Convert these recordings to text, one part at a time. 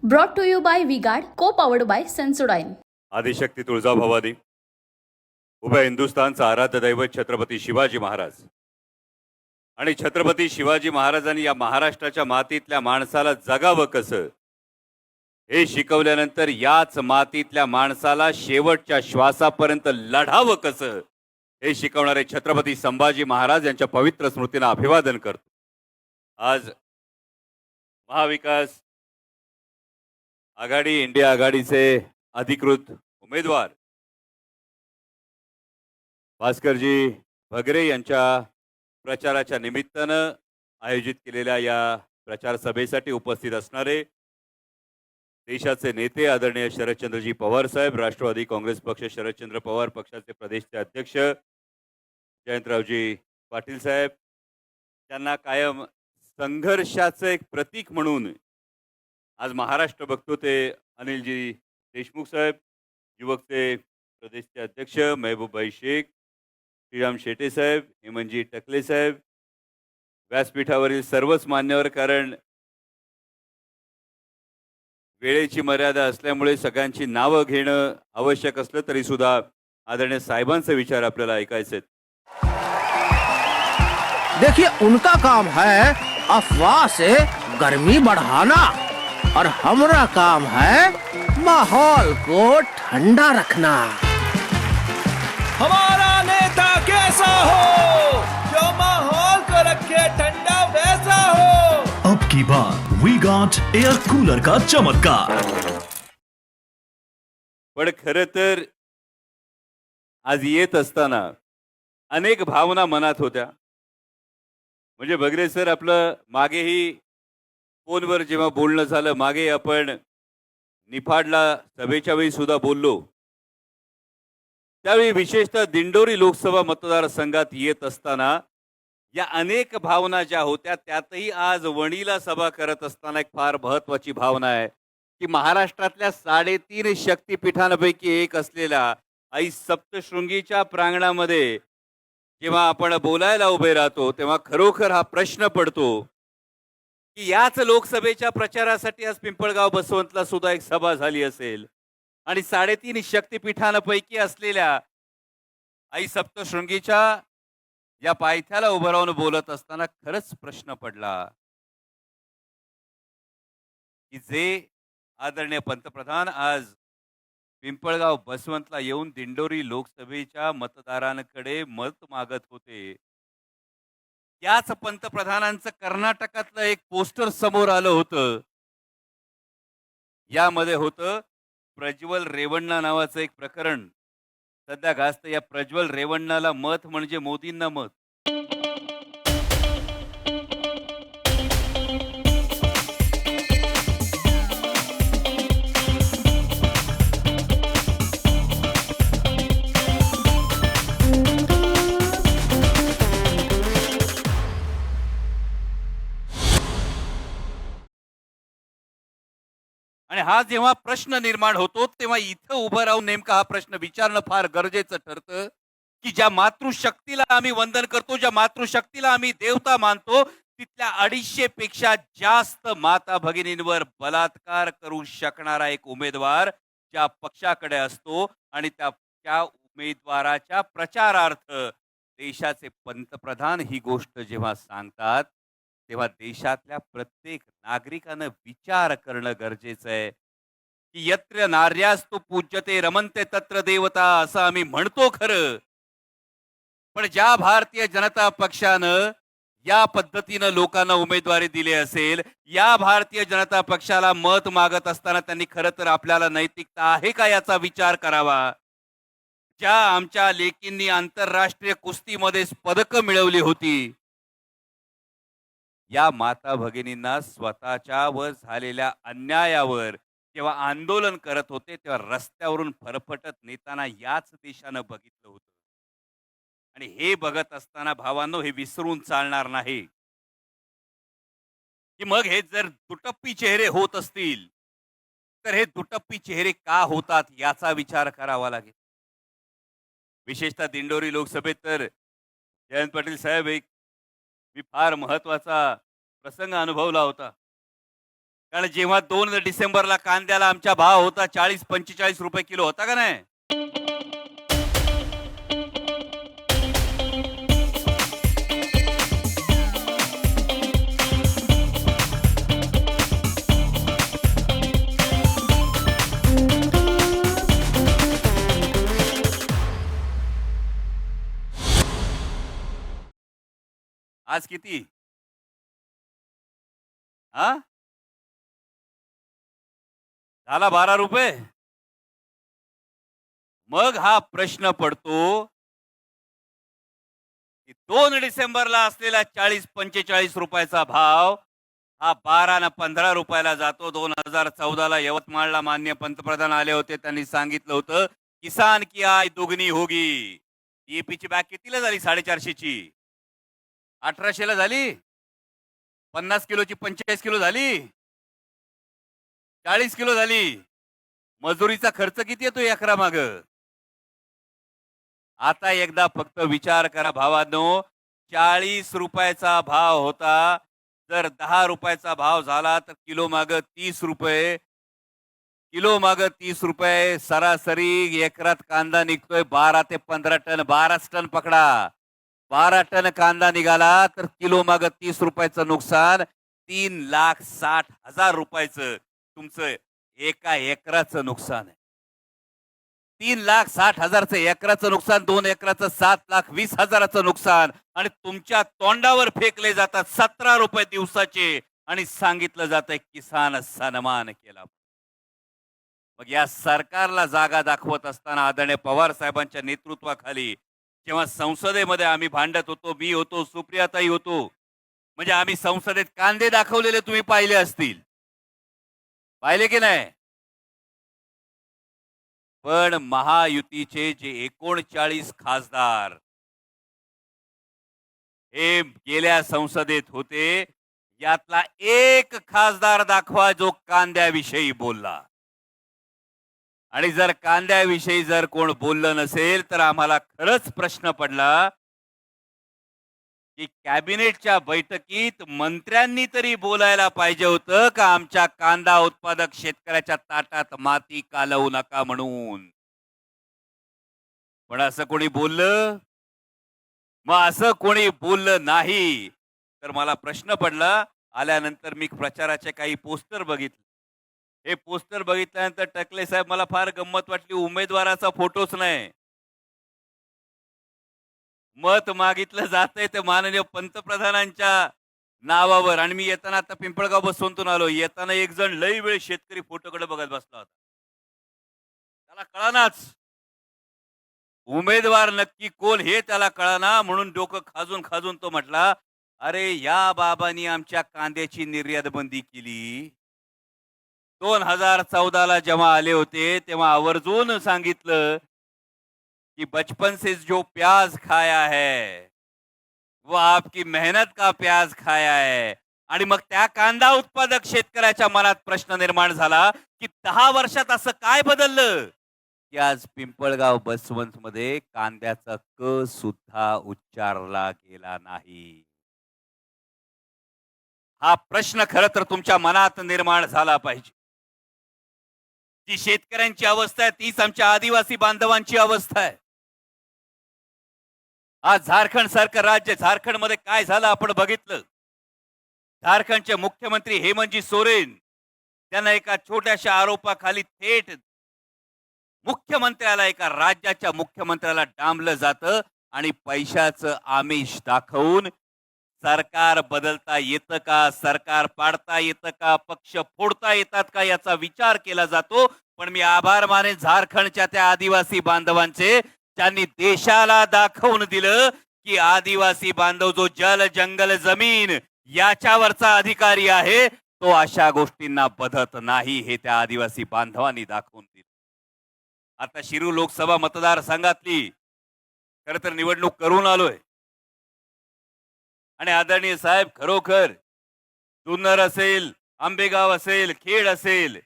Brought to you by V-Guard, co-powered by Sensodyne. Adishakti Tuljabhavani उभय हिंदुस्थानचा आराध्य दैवत छत्रपती शिवाजी महाराज आणि छत्रपती शिवाजी महाराजांनी या महाराष्ट्राच्या मातीतल्या माणसाला जगावं कसं हे शिकवल्यानंतर याच मातीतल्या माणसाला शेवटच्या श्वासापर्यंत लढावं कसं हे शिकवणारे छत्रपती संभाजी महाराज यांच्या पवित्र स्मृतींना अभिवादन करतो। आज महाविकास आघाडी इंडिया आघाडीचे अधिकृत उमेदवार भास्करजी भगरे यांच्या प्रचाराच्या निमित्तानं आयोजित केलेल्या या प्रचार सभेसाठी उपस्थित असणारे देशाचे नेते आदरणीय शरदचंद्रजी पवार साहेब, राष्ट्रवादी काँग्रेस पक्ष शरदचंद्र पवार पक्षाचे प्रदेशचे अध्यक्ष जयंतरावजी पाटील साहेब, त्यांना कायम संघर्षाचं एक प्रतीक म्हणून आज महाराष्ट्र बघतो ते अनिलजी देशमुख साहेब, युवकचे प्रदेशचे अध्यक्ष महबूबभाई शेख, श्रीराम शेटे साहेब, हेमंतजी टकले साहेब, व्यासपीठावरील सर्वच मान्यवर, कारण वेळेची मर्यादा असल्यामुळे सगळ्यांची नावं घेणं आवश्यक असलं तरी सुद्धा आदरणीय साहेबांचे विचार आपल्याला ऐकायचे। देखिए, उनका काम है अफवाह से गर्मी बढ़ाना और हमारा काम है माहौल को ठंडा रखना। हमारा नेता कैसा हो जो माहौल को रखे ठंडा वैसा हो। अब की बार वी गॉट एयर कूलर का चमत्कार। पण खरं तर आज येत असताना अनेक भावना मनात होत्या। म्हणजे भगरे सर, आपलं मागेही फोनवर जेव्हा बोलणं झालं, मागे आपण निफाडला सभेच्या वेळी सुद्धा बोललो, त्यावेळी विशेषतः दिंडोरी लोकसभा मतदारसंघात येत असताना या अनेक भावना ज्या होत्या, त्यातही आज वणीला सभा करत असताना एक फार महत्वाची भावना आहे की महाराष्ट्रातल्या 3.5 शक्तिपीठांपैकी एक असलेल्या आई सप्तशृंगीच्या प्रांगणामध्ये जेव्हा आपण बोलायला उभे राहतो, तेव्हा खरोखर हा प्रश्न पडतो की याच लोकसभेच्या प्रचारासाठी आज पिंपळगाव बसवंतला सुद्धा एक सभा झाली असेल आणि 3.5 शक्तिपीठांपैकी असलेल्या आई सप्तशृंगीच्या या पायथ्याला उभं राहून बोलत असताना खरंच प्रश्न पडला की जे आदरणीय पंतप्रधान आज पिंपळगाव बसवंतला येऊन दिंडोरी लोकसभेच्या मतदारांकडे मत मागत होते, याच पंतप्रधानांचं कर्नाटकातलं एक पोस्टर समोर आलं होतं। यामध्ये होतं प्रज्वल रेवण्णा नावाचं एक प्रकरण सध्या गाजतं। या प्रज्वल रेवण्णाला मत म्हणजे मोदींना मत। आणि हा जेव्हा प्रश्न निर्माण होतो, तेव्हा इथं उभं राहून नेमका हा प्रश्न विचारणं फार गरजेचं ठरतं की ज्या मातृशक्तीला आम्ही वंदन करतो, ज्या मातृशक्तीला आम्ही देवता मानतो, तिथल्या 250 पेक्षा जास्त माता भगिनींवर बलात्कार करू शकणारा एक उमेदवार ज्या पक्षाकडे असतो आणि त्या उमेदवाराच्या प्रचारार्थ देशाचे पंतप्रधान ही गोष्ट जेव्हा सांगतात, तेव्हा देशातल्या प्रत्येक नागरिकानं विचार करणं गरजेचं आहे की यत्र नार्यास्तु पूज्यते रमन्ते तत्र देवता, असं आम्ही म्हणतो खरं, पण ज्या भारतीय जनता पक्षानं या पद्धतीनं लोकांना उमेदवारी दिली असेल, या भारतीय जनता पक्षाला मत मागत असताना त्यांनी खरं तर आपल्याला नैतिकता आहे का याचा विचार करावा। ज्या आमच्या लेकींनी आंतरराष्ट्रीय कुस्तीमध्ये पदकं मिळवली होती, या माता भगिनींना स्वतःच्या वर झालेल्या अन्यायावर जेव्हा आंदोलन करत होते, तेव्हा रस्त्यावरून फरफटत नेताना याच देशानं बघितलं होतं। आणि हे बघत असताना भावांनो, हे विसरून चालणार नाही की मग हे जर दुटप्पी चेहरे होत असतील तर हे दुटप्पी चेहरे का होतात याचा विचार करावा लागेल। विशेषतः दिंडोरी लोकसभेत तर जयंत पाटील साहेब, एक मी फार महत्वाचा प्रसंग अनुभवला होता। कारण जेव्हा 2 डिसेंबरला कांद्याला आमचा भाव होता 40-45 रुपये किलो होता का नाही? आज किती? हा, झाला 12 रुपये. मग हा प्रश्न पडतो की 2 डिसेंबरला असलेला 40-45 रुपयाचा भाव हा 12 न 15 रुपयाला जातो. 2014ला यवतमाळला माननीय पंतप्रधान आले होते, त्यांनी सांगितलं होतं किसान की आय दुगनी होगी. डीएपीची बॅग कितीला झाली? 450 ची. 1800ला झाली. 50 किलोची 45 किलो झाली. 40 किलो झाली. मजुरीचा खर्च किती येतो एकरा माग? आता एकदा फक्त विचार करा भावांनो, 40 रुपयाचा भाव होता, जर 10 रुपयाचा भाव झाला तर किलो माग 30 रुपये. किलो माग 30 रुपये, सरासरी एकरात कांदा निघतोय 12 ते 15 टन. 12 टन पकडा. 12 टन कांदा निघाला तर किलो माग 30 रुपयाचं नुकसान. 3,60,000 रुपयाचं तुमचं एका एकराचं नुकसान आहे. 3,60,000चं एकराचं नुकसान, 2 एकराचं 7,20,000चं नुकसान. आणि तुमच्या तोंडावर फेकले जातात 17 रुपये दिवसाचे आणि सांगितलं जातंय किसान सन्मान केला. मग या सरकारला जागा दाखवत असताना आदरणीय पवार साहेबांच्या नेतृत्वाखाली जेव्हा संसदेमध्ये आम्ही भांडत होतो, मी होतो, सुप्रियाताई होतो, म्हणजे आम्ही संसदेत कांदे दाखवलेले तुम्ही पाहिले असतील. पाहिले की नाही? पण महायुतीचे जे 39 खासदार हे गेल्या संसदेत होते, यातला एक खासदार दाखवा जो कांद्याविषयी बोलला. आणि जर कांद्याविषयी जर कोण बोललं नसेल तर आम्हाला खरंच प्रश्न पडला की कॅबिनेटच्या बैठकीत मंत्र्यांनी तरी बोलायला पाहिजे होतं का आमच्या कांदा उत्पादक शेतकऱ्याच्या ताटात माती कालवू नका म्हणून. पण असं कोणी बोललं? मग असं कोणी बोललं नाही तर मला प्रश्न पडला. आल्यानंतर मी प्रचाराचे काही पोस्टर बघितले. हे पोस्टर बघितल्यानंतर टकले साहेब मला फार गंमत वाटली. उमेदवाराचा फोटोच नाही. मत मागितलं जातंय ते माननीय पंतप्रधानांच्या नावावर. आणि मी येताना आता पिंपळगाव बसवून आलो. येताना एक जण लई वेळ शेतकरी फोटोकडे बघत बसला होता. त्याला कळानाच उमेदवार नक्की कोण हे त्याला कळाना, म्हणून डोकं खाजून खाजून तो म्हटला, अरे या बाबांनी आमच्या कांद्याची निर्यात बंदी केली. 2014ला जेव्हा आले होते तेव्हा आवर्जून सांगितलं कि बचपन से जो प्याज खाया है वो आपकी मेहनत का प्याज खाया है. आणि मग त्या कांदा उत्पादक शेतकऱ्याच्या मनात प्रश्न निर्माण झाला की 10 वर्षात असं काय बदललं की आज पिंपळगाव बसवंत मध्ये कांद्याचा क सुद्धा उच्चारला गेला नाही. हा प्रश्न खरं तर तुमच्या मनात निर्माण झाला पाहिजे. जी शेतकऱ्यांची अवस्था आहे तीच आमच्या आदिवासी बांधवांची अवस्था आहे. आज झारखंड सारखं राज्य, झारखंड मध्ये काय झालं आपण बघितलं. झारखंडचे मुख्यमंत्री हेमंतजी सोरेन त्यांना एका छोट्याशा आरोपाखाली थेट मुख्यमंत्र्याला, एका राज्याच्या मुख्यमंत्र्याला डांबलं जातं आणि पैशाचं आमिष दाखवून सरकार बदलता येतं का, सरकार पाडता येतं का, पक्ष फोडता येतात का याचा विचार केला जातो. पण मी आभार मानेन झारखंडच्या त्या आदिवासी बांधवांचे, त्यांनी देशाला दाखवून दिलं की आदिवासी बांधव जो जल जंगल जमीन याच्यावरचा अधिकारी आहे तो अशा गोष्टींना बधत नाही, हे त्या आदिवासी बांधवांनी दाखवून दिलं. आता शिरूर लोकसभा मतदारसंघातली खर तर निवडणूक करून आलोय आणि आदरणीय साहेब, खरोखर जुन्नर असेल, आंबेगाव असेल, खेड असेल,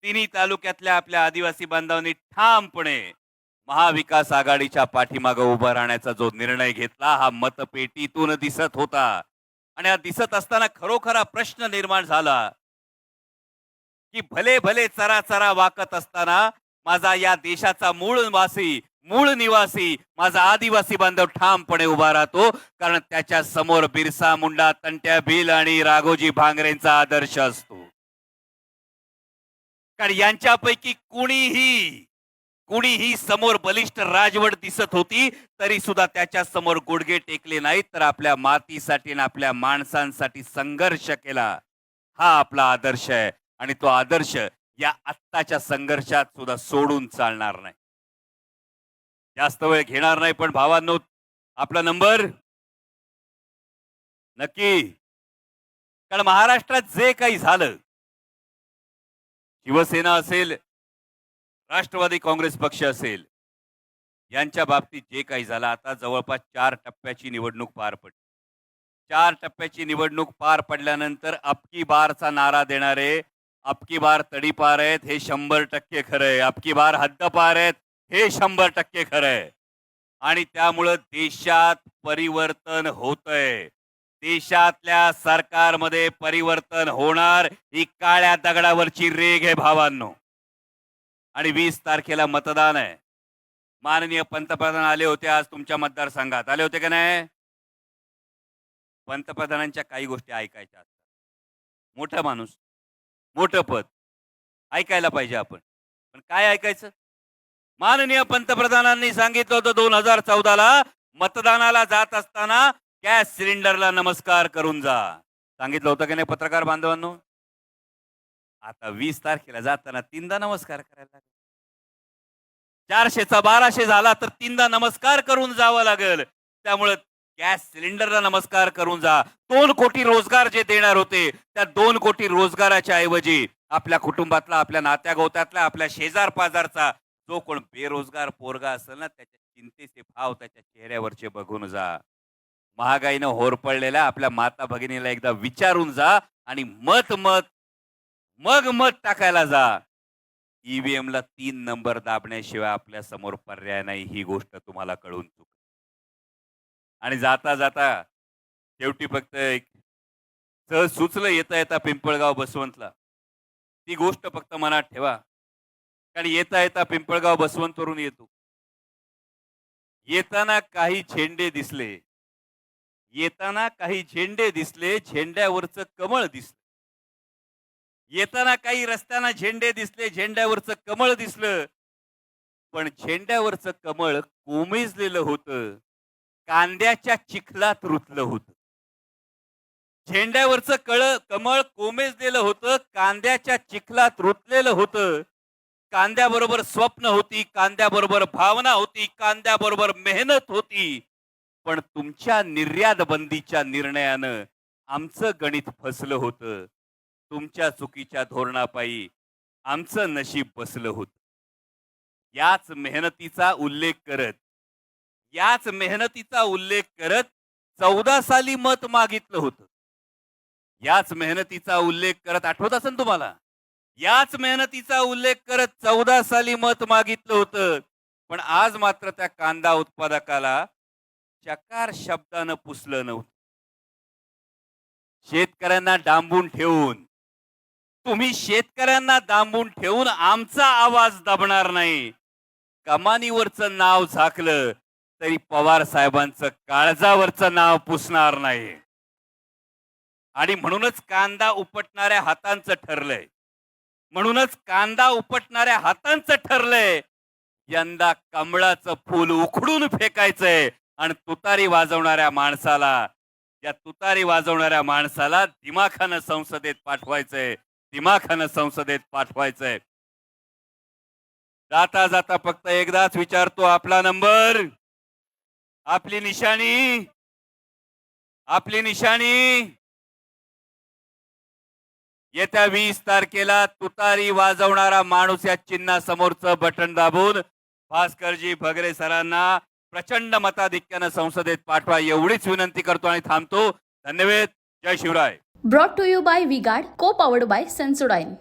तिन्ही तालुक्यातल्या आपल्या आदिवासी बांधवांनी ठामपणे महाविकास आघाडीच्या पाठीमागे उभं राहण्याचा जो निर्णय घेतला हा मतपेटीतून दिसत होता. आणि हा दिसत असताना खरोखर प्रश्न निर्माण झाला की भले भले चरा चरा वाकत असताना माझा या देशाचा मूळ निवासी माझा आदिवासी बांधव ठामपणे उभा राहतो, कारण त्याच्या समोर बिरसा मुंडा, तंट्या भील आणि राघोजी भांगरेंचा आदर्श असतो. कारण यांच्यापैकी कुणीही समोर बलिष्ठ राजवट दिसत होती तरी सुद्धा त्याच्या समोर गुडघे टेकले नाहीत, तर आपल्या मातीसाठी आणि आपल्या माणसांसाठी संघर्ष केला. हा आपला आदर्श आहे आणि तो आदर्श या आत्ताच्या संघर्षात सुद्धा सोडून चालणार नाही. जास्त वेळ घेणार नाही, पण भावांनो, आपला नंबर नक्की. कारण महाराष्ट्रात जे काही झालं, शिवसेना असेल, राष्ट्रवादी काँग्रेस पक्ष असेल, यांच्या बाबतीत जे काही झालं, आता जवळपास 4 टप्प्याची निवडणूक पार पडली. 4 टप्प्याची निवडणूक पार पडल्यानंतर अबकी बारचा नारा देणारे, अबकी बार तडीपार आहेत हे 100% खरंय, अबकी बार हद्दपार आहेत हे 100% खरंय. आणि त्यामुळं देशात परिवर्तन होतंय. देशातल्या सरकारमध्ये परिवर्तन होणार, ही काळ्या दगडावरची रेघ आहे भावांनो. आणि 20 तारखेला मतदान आहे. माननीय पंतप्रधान आले होते, आज तुमच्या मतदारसंघात आले होते का नाही? पंतप्रधानांच्या काही गोष्टी ऐकायच्या असतात. मोठा माणूस, मोठं पद, ऐकायला पाहिजे आपण. पण काय ऐकायचं? माननीय पंतप्रधानांनी सांगितलं होतं 2014ला मतदानाला जात असताना गॅस सिलेंडरला नमस्कार करून जा. सांगितलं होतं की नाही पत्रकार बांधवांनो? आता 20 तारखेला जाताना 3दा नमस्कार करायला लागेल. 400चा 1200 झाला तर 3दा नमस्कार करून जावं लागेल. त्यामुळे गॅस सिलेंडरला नमस्कार करून जा. 2 कोटी रोजगार जे देणार होते, त्या 2 कोटी रोजगाराच्या ऐवजी आपल्या कुटुंबातला, आपल्या नात्यागोत्यातला, आपल्या शेजार पाजारचा जो कोण बेरोजगार पोरगा असेल ना, त्याच्या चिंतेचे भाव त्याच्या चेहऱ्यावरचे बघून जा. महागाईनं होरपळलेल्या आपल्या माता भगिनीला एकदा विचारून जा आणि मत टाकायला जा. ईव्हीएम ला 3 नंबर दाबण्याशिवाय आपल्या समोर पर्याय नाही, ही गोष्ट तुम्हाला कळून चुक. आणि जाता जाता शेवटी फक्त एक सहज सुचलं येता पिंपळगाव बसवंतला, ती गोष्ट फक्त मनात ठेवा. कारण येता पिंपळगाव बसवंतवरून येतो. येताना काही झेंडे दिसले, झेंड्यावरचं कमळ दिसलं. येताना काही रस्त्यांना झेंडे दिसले, झेंड्यावरचं कमळ दिसलं. पण झेंड्यावरचं कमळ कोमेजलेलं होतं, कांद्याच्या चिखलात रुतलं होतं. झेंड्यावरचं कमळ कोमेजलेलं होतं, कांद्याच्या चिखलात रुतलेलं होतं. कांद्याबरोबर स्वप्न होती, कांद्याबरोबर भावना होती, कांद्याबरोबर मेहनत होती. पण तुमच्या निर्यात बंदीच्या निर्णयानं आमचं गणित फसलं होतं. तुमच्या चुकीच्या धोरणापायी आमचं नशीब बसलं होतं. याच मेहनतीचा उल्लेख करत 14 साली मत मागितलं होतं. याच मेहनतीचा उल्लेख करत, आठवत असेल तुम्हाला, याच मेहनतीचा उल्लेख करत 14 साली मत मागितलं होतं. पण आज मात्र त्या कांदा उत्पादकाला चकार शब्दानं पुसलं नव्हतं. शेतकऱ्यांना डांबून ठेवून, तुम्ही शेतकऱ्यांना डांबून ठेवून आमचा आवाज दाबणार नाही. कमानीवरचं नाव झाकलं तरी पवार साहेबांचं काळजावरचं नाव पुसणार नाही. आणि म्हणूनच कांदा उपटणाऱ्या हातांचं ठरलंय यंदा कमळाचं फूल उखडून फेकायचंय. आणि तुतारी वाजवणाऱ्या माणसाला दिमाखानं संसदेत पाठवायचंय. जाता जाता फक्त एकदाच विचारतो, आपला नंबर, आपली निशाणी. येत्या 20 तारखेला तुतारी वाजवणारा माणूस या चिन्हासमोरचं बटन दाबून भास्करजी भगरे सरांना प्रचंड मताधिक्यानं संसदेत पाठवा, एवढीच विनंती करतो आणि थांबतो. धन्यवाद. जय Shivray. Brought to you by VGuard, co powered bye Sensodyne.